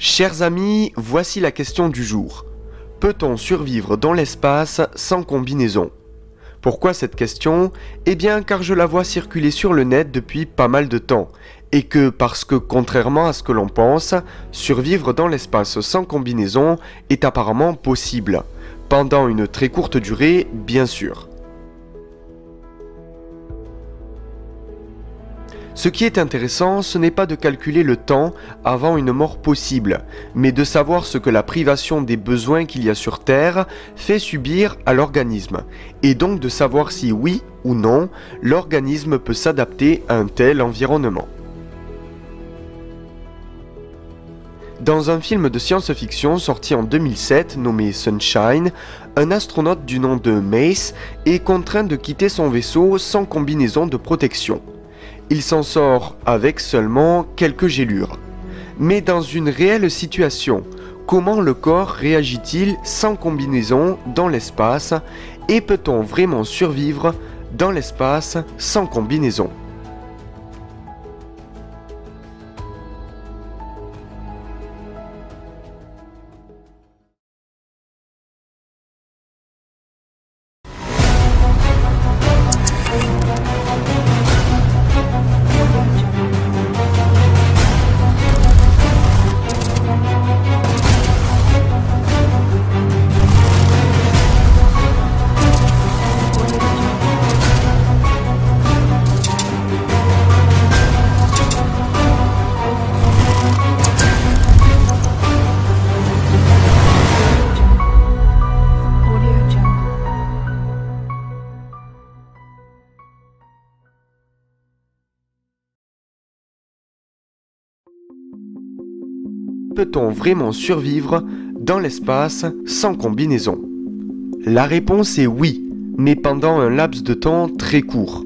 Chers amis, voici la question du jour. Peut-on survivre dans l'espace sans combinaison? Pourquoi cette question? Eh bien car je la vois circuler sur le net depuis pas mal de temps, et que parce que contrairement à ce que l'on pense, survivre dans l'espace sans combinaison est apparemment possible, pendant une très courte durée bien sûr. Ce qui est intéressant, ce n'est pas de calculer le temps avant une mort possible, mais de savoir ce que la privation des besoins qu'il y a sur Terre fait subir à l'organisme, et donc de savoir si oui ou non, l'organisme peut s'adapter à un tel environnement. Dans un film de science-fiction sorti en 2007 nommé Sunshine, un astronaute du nom de Mace est contraint de quitter son vaisseau sans combinaison de protection. Il s'en sort avec seulement quelques gélures. Mais dans une réelle situation, comment le corps réagit-il sans combinaison dans l'espace et peut-on vraiment survivre dans l'espace sans combinaison ? Peut-on vraiment survivre dans l'espace sans combinaison? La réponse est oui, mais pendant un laps de temps très court.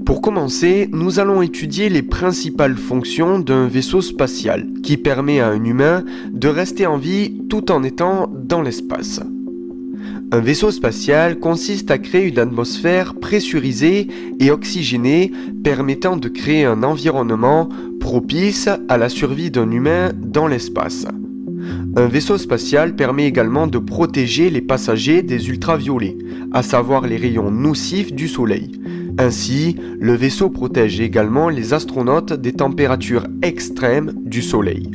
Pour commencer, nous allons étudier les principales fonctions d'un vaisseau spatial qui permet à un humain de rester en vie tout en étant dans l'espace. Un vaisseau spatial consiste à créer une atmosphère pressurisée et oxygénée permettant de créer un environnement propice à la survie d'un humain dans l'espace. Un vaisseau spatial permet également de protéger les passagers des ultraviolets, à savoir les rayons nocifs du Soleil. Ainsi, le vaisseau protège également les astronautes des températures extrêmes du Soleil.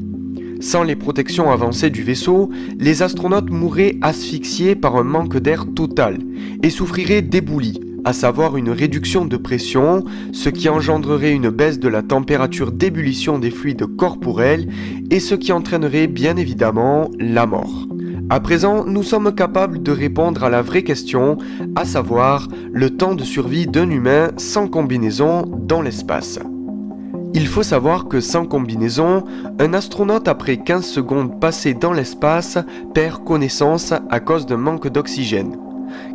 Sans les protections avancées du vaisseau, les astronautes mourraient asphyxiés par un manque d'air total et souffriraient d'éboulis, à savoir une réduction de pression, ce qui engendrerait une baisse de la température d'ébullition des fluides corporels et ce qui entraînerait bien évidemment la mort. À présent, nous sommes capables de répondre à la vraie question, à savoir le temps de survie d'un humain sans combinaison dans l'espace. Il faut savoir que sans combinaison, un astronaute après 15 secondes passées dans l'espace perd connaissance à cause d'un manque d'oxygène.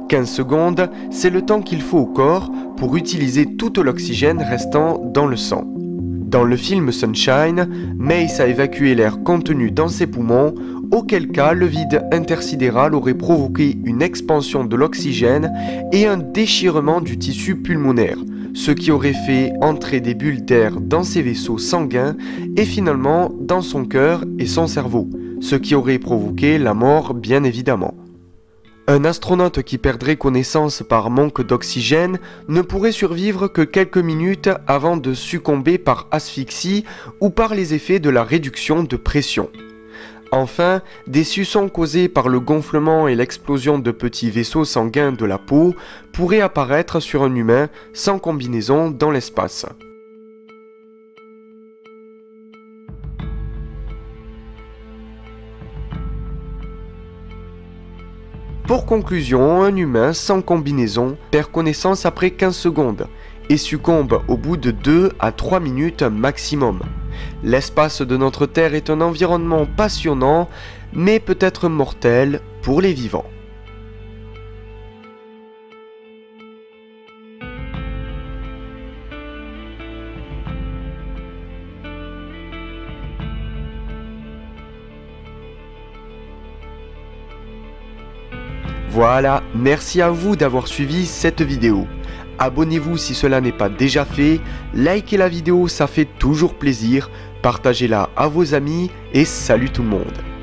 15 secondes, c'est le temps qu'il faut au corps pour utiliser tout l'oxygène restant dans le sang. Dans le film Sunshine, Mace a évacué l'air contenu dans ses poumons, auquel cas le vide intersidéral aurait provoqué une expansion de l'oxygène et un déchirement du tissu pulmonaire, ce qui aurait fait entrer des bulles d'air dans ses vaisseaux sanguins et finalement dans son cœur et son cerveau, ce qui aurait provoqué la mort bien évidemment. Un astronaute qui perdrait connaissance par manque d'oxygène ne pourrait survivre que quelques minutes avant de succomber par asphyxie ou par les effets de la réduction de pression. Enfin, des suçons causés par le gonflement et l'explosion de petits vaisseaux sanguins de la peau pourraient apparaître sur un humain sans combinaison dans l'espace. Pour conclusion, un humain sans combinaison perd connaissance après 15 secondes et succombe au bout de 2 à 3 minutes maximum. L'espace de notre Terre est un environnement passionnant, mais peut-être mortel pour les vivants. Voilà, merci à vous d'avoir suivi cette vidéo. Abonnez-vous si cela n'est pas déjà fait, likez la vidéo, ça fait toujours plaisir, partagez-la à vos amis et salut tout le monde.